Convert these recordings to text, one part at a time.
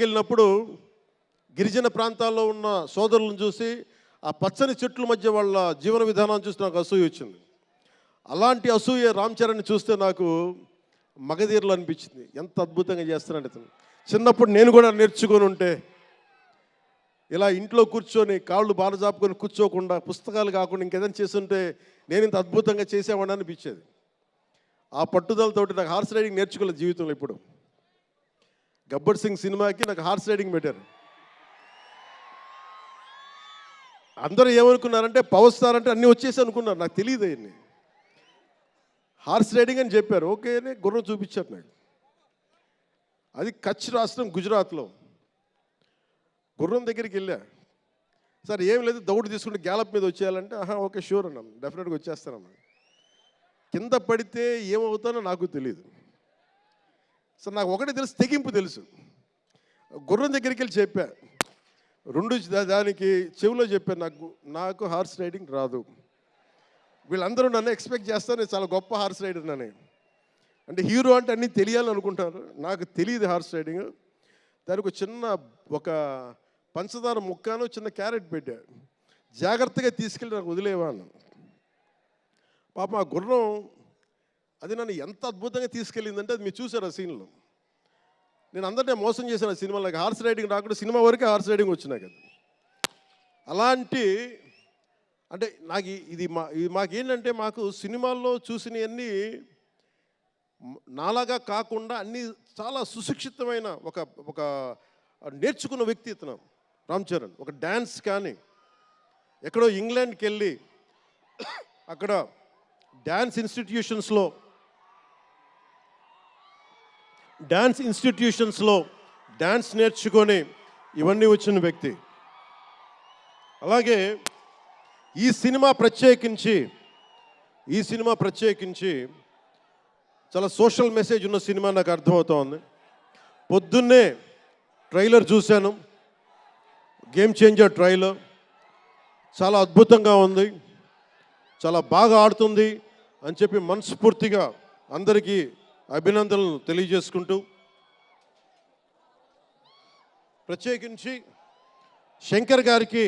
వెళ్ళినప్పుడు గిరిజన ప్రాంతాల్లో ఉన్న సోదరులను చూసి ఆ పచ్చని చెట్ల మధ్య వాళ్ళ జీవన విధానాన్ని చూసి నాకు అసూయ వచ్చింది. అలాంటి అసూయ రామ్ చరణ్ని చూస్తే నాకు మగధీరలు అనిపించింది. ఎంత అద్భుతంగా చేస్తున్నాడు ఇతను. చిన్నప్పుడు నేను కూడా నేర్చుకొని ఉంటే ఇలా ఇంట్లో కూర్చొని కాళ్ళు బాలజాపుకొని కూర్చోకుండా పుస్తకాలు కాకుండా ఇంకేదైనా చేస్తుంటే నేను ఇంత అద్భుతంగా చేసేవాడిని అనిపించేది. ఆ పట్టుదలతోటి నాకు హార్స్ రైడింగ్ నేర్చుకోలేదు జీవితంలో. ఇప్పుడు గబ్బర్ సింగ్ సినిమాకి నాకు హార్స్ రైడింగ్ పెట్టారు. అందరూ ఏమనుకున్నారంటే పవర్ స్టార్ అంటే అన్నీ వచ్చేసి అనుకున్నారు. నాకు తెలియదు అవన్నీ. హార్స్ రైడింగ్ అని చెప్పారు. ఓకే అని గుర్రం చూపించారు నాకు. అది కచ్ రాష్ట్రం గుజరాత్లో. గుర్రం దగ్గరికి వెళ్ళా. సార్ ఏం లేదు, దౌడు తీసుకుంటే గ్యాలప్ మీద వచ్చేయాలంటే ఓకే షూర్ అన్నాను, డెఫినెట్గా వచ్చేస్తానన్నా. కింద పడితే ఏమవుతానో నాకు తెలియదు. సార్ నాకు ఒకటి తెలుసు, తెగింపు తెలుసు. గుర్రం దగ్గరికి వెళ్ళి చెప్పా, దానికి చెవిలో చెప్పాను, నాకు హార్స్ రైడింగ్ రాదు. వీళ్ళందరూ నన్ను ఎక్స్పెక్ట్ చేస్తారు నేను చాలా గొప్ప హార్స్ రైడర్ అని. అంటే హీరో అంటే అన్నీ తెలియాలని అనుకుంటారు. నాకు తెలియదు హార్స్ రైడింగ్. దానికి ఒక పంచదార ముక్కను చిన్న క్యారెట్ పెట్టా. జాగ్రత్తగా తీసుకెళ్ళి నాకు వదిలేవా అన్న. పాప ఆ గుర్రం అది నన్ను ఎంత అద్భుతంగా తీసుకెళ్ళిందంటే అది మీరు చూసారు ఆ సీన్లో. నేను అందరినీ మోసం చేశాను ఆ సినిమాలో. నాకు హార్స్ రైడింగ్ రాకుండా సినిమా వరకే హార్స్ రైడింగ్ వచ్చినా కదా. అలాంటి అంటే నాకు ఇది మాకేంటంటే మాకు సినిమాల్లో చూసినవన్నీ నాలాగా కాకుండా అన్నీ చాలా సుశిక్షితమైన ఒక నేర్చుకున్న వ్యక్తి ఇతను రామ్ చరణ్. ఒక డ్యాన్స్ కానీ ఎక్కడో ఇంగ్లాండ్కి వెళ్ళి అక్కడ డ్యాన్స్ ఇన్స్టిట్యూషన్స్లో డ్యాన్స్ నేర్చుకొని ఇవన్నీ వచ్చిన వ్యక్తి. అలాగే ఈ సినిమా ప్రత్యేకించి చాలా సోషల్ మెసేజ్ ఉన్న సినిమా నాకు అర్థమవుతోంది. పొద్దున్నే ట్రైలర్ చూశాను, గేమ్ చేంజర్ ట్రైలర్. చాలా అద్భుతంగా ఉంది, చాలా బాగా ఆడుతుంది అని చెప్పి మనస్ఫూర్తిగా అందరికీ అభినందనలు తెలియజేసుకుంటూ, ప్రత్యేకించి శంకర్ గారికి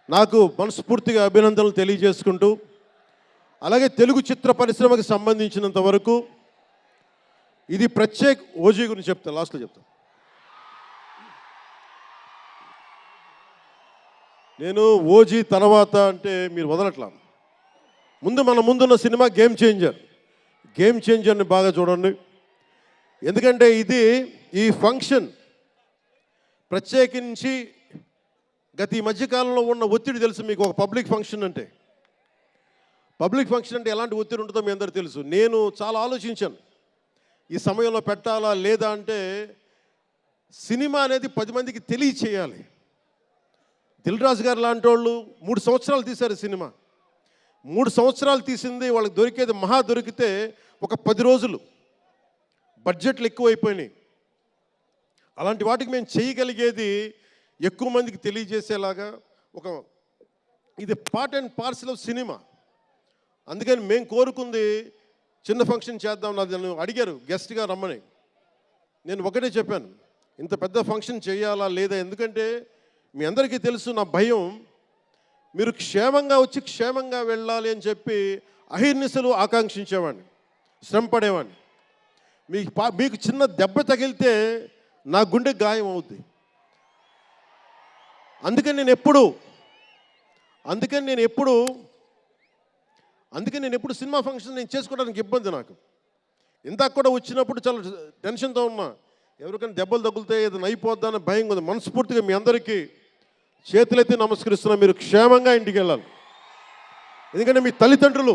నాకు మనస్ఫూర్తిగా అభినందనలు తెలియజేసుకుంటూ, అలాగే తెలుగు చిత్ర పరిశ్రమకు సంబంధించినంత వరకు ఇది ఓజీ గురించి చెప్తాను, లాస్ట్లో చెప్తాను. నేను ఓజీ తర్వాత అంటే మీరు వదలట్లా. మన ముందున్న సినిమా గేమ్ చేంజర్ని బాగా చూడండి. ఎందుకంటే ఈ ఫంక్షన్ ప్రత్యేకించి ఈ మధ్యకాలంలో ఉన్న ఒత్తిడి తెలుసు మీకు. ఒక పబ్లిక్ ఫంక్షన్ అంటే ఎలాంటి ఒత్తిడి ఉంటుందో మీ అందరికీ తెలుసు. నేను చాలా ఆలోచించాను ఈ సమయంలో పెట్టాలా లేదా అంటే. సినిమా అనేది 10 మందికి తెలియచేయాలి. దిల్ రాజు గారు లాంటి వాళ్ళు 3 సంవత్సరాలు తీశారు సినిమా. 3 సంవత్సరాలు తీసింది వాళ్ళకి దొరికేది దొరికితే ఒక 10 రోజులు. బడ్జెట్లు ఎక్కువైపోయినాయి. అలాంటి వాటికి మేము చేయగలిగేది ఎక్కువ మందికి తెలియజేసేలాగా ఇది part and parcel of cinema. అందుకని మేము కోరుకుంది చిన్న ఫంక్షన్ చేద్దాం. నన్ను అడిగారు గెస్ట్గా రమ్మని. నేను ఒకటే చెప్పాను, ఇంత పెద్ద ఫంక్షన్ చేయాలా లేదా. ఎందుకంటే మీ అందరికీ తెలుసు నా భయం. మీరు క్షేమంగా వచ్చి క్షేమంగా వెళ్ళాలి అని చెప్పి అహిర్నిశలు ఆకాంక్షించేవాడిని, శ్రమ పడేవాడిని. మీకు చిన్న దెబ్బ తగిలితే నా గుండె గాయం అవుద్ది. అందుకని నేను ఎప్పుడు సినిమా ఫంక్షన్ నేను చేసుకోవడానికి ఇబ్బంది నాకు. ఇందాక కూడా వచ్చినప్పుడు చాలా టెన్షన్తో ఉన్నా, ఎవరికైనా దెబ్బలు తగులుతాయి ఏదైనా అయిపోద్దా అని భయం ఉంది. మనస్ఫూర్తిగా మీ అందరికీ చేతులెత్తి నమస్కరిస్తున్నా, మీరు క్షేమంగా ఇంటికి వెళ్ళాలి. ఎందుకంటే మీ తల్లిదండ్రులు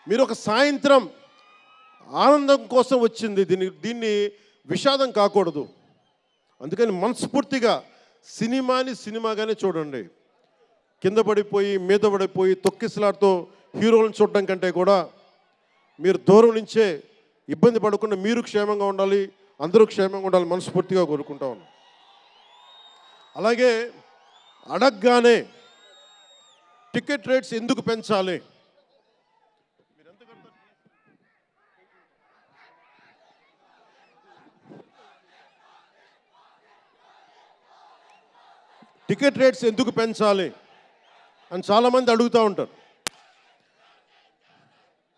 మీరు ఒక సాయంత్రం ఆనందం కోసం వచ్చింది, దీన్ని విషాదం కాకూడదు. అందుకని మనస్ఫూర్తిగా సినిమాగానే చూడండి. కింద పడిపోయి మీద పడిపోయి తొక్కిసలాడుతూ హీరోలను చూడడం కంటే కూడా మీరు దూరం నుంచే ఇబ్బంది పడకుండా మీరు క్షేమంగా ఉండాలి, అందరూ క్షేమంగా ఉండాలి మనస్ఫూర్తిగా కోరుకుంటా ఉన్నాం. అలాగే అడగగానే టికెట్ రేట్స్ ఎందుకు పెంచాలి? టికెట్ రేట్స్ ఎందుకు పెంచాలి అని చాలామంది అడుగుతూ ఉంటారు.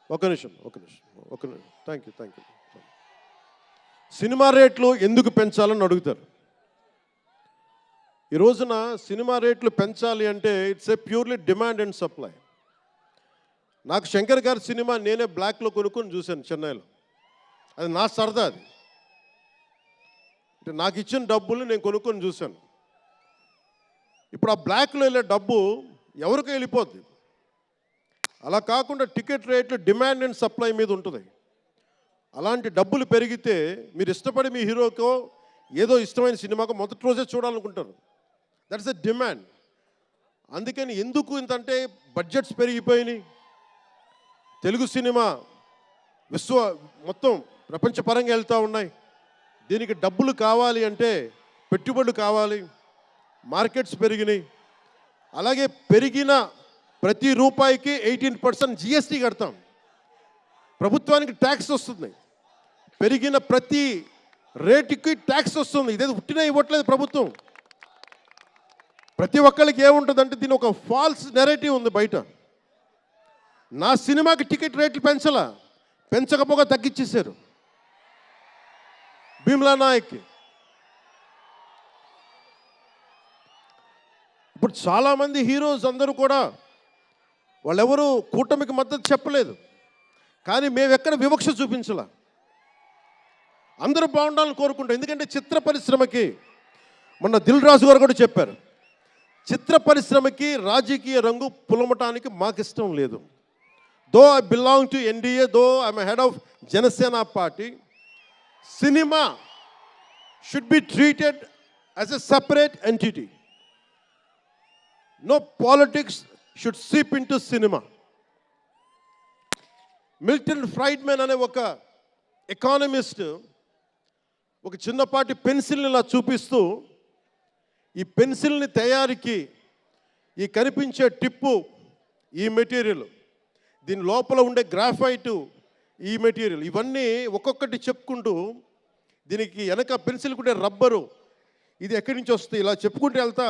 ఒక నిమిషం థ్యాంక్ యూ. సినిమా రేట్లు ఎందుకు పెంచాలని అడుగుతారు. ఈ రోజున సినిమా రేట్లు పెంచాలి అంటే it's a purely demand and supply. నాకు శంకర్ గారి సినిమా నేనే బ్లాక్లో కొనుక్కొని చూశాను చెన్నైలో. అది నా సరదా. అది అంటే నాకు ఇచ్చిన డబ్బులు నేను కొనుక్కొని చూశాను. ఇప్పుడు ఆ బ్లాక్లో వెళ్ళే డబ్బు ఎవరికి వెళ్ళిపోద్ది. అలా కాకుండా టికెట్ రేట్లు డిమాండ్ అండ్ సప్లై మీద ఉంటుంది. అలాంటి డబ్బులు పెరిగితే మీరు ఇష్టపడి మీ హీరోకో ఏదో ఇష్టమైన సినిమాకో మొదటి రోజే చూడాలనుకుంటారు. That's a demand. అందుకని ఎందుకు ఇంతంటే బడ్జెట్స్ పెరిగిపోయినాయి. తెలుగు సినిమా మొత్తం ప్రపంచపరంగా వెళ్తూ ఉన్నాయి. దీనికి డబ్బులు కావాలి అంటే పెట్టుబడులు కావాలి. మార్కెట్స్ పెరిగినాయి. అలాగే పెరిగిన ప్రతి రూపాయికి 18% జిఎస్టీ కడతాం. ప్రభుత్వానికి ట్యాక్స్ వస్తుంది. పెరిగిన ప్రతి రేటుకి ట్యాక్స్ వస్తుంది. ఇదేదో ఉట్టినా ఇవ్వట్లేదు ప్రభుత్వం. ప్రతి ఒక్కరికి ఏముంటుందంటే దీని ఒక ఫాల్స్ నెరేటివ్ ఉంది బయట. నా సినిమాకి టికెట్ రేట్లు పెంచకపోగా తగ్గించేశారు. భీమ్లా నాయక్కి ఇప్పుడు చాలామంది హీరోస్ అందరూ కూడా వాళ్ళెవరూ కూటమికి మద్దతు చెప్పలేదు. కానీ మేము ఎక్కడ వివక్ష చూపించాల. అందరూ బాగుండాలని కోరుకుంటాం. ఎందుకంటే చిత్ర పరిశ్రమకి మొన్న దిల్ రాజు గారు కూడా చెప్పారు, చిత్ర పరిశ్రమకి రాజకీయ రంగు పులమటానికి మాకు ఇష్టం లేదు. Though I belong to NDA, though I'm head of Janasena party, cinema should be treated as a separate entity. No politics should seep in to cinema. Milton Friedman అనే ఒక ఎకానమిస్ట్ ఒక చిన్నపాటి పెన్సిల్ని ఇలా చూపిస్తూ, ఈ పెన్సిల్ని తయారీకి ఈ కనిపించే టిప్పు ఈ మెటీరియల్, దీని లోపల ఉండే గ్రాఫైటు ఈ మెటీరియల్, ఇవన్నీ ఒక్కొక్కటి చెప్పుకుంటూ దీనికి వెనక పెన్సిల్ కూడా రబ్బరు ఇది ఎక్కడి నుంచి వస్తుంది ఇలా చెప్పుకుంటూ వెళ్తా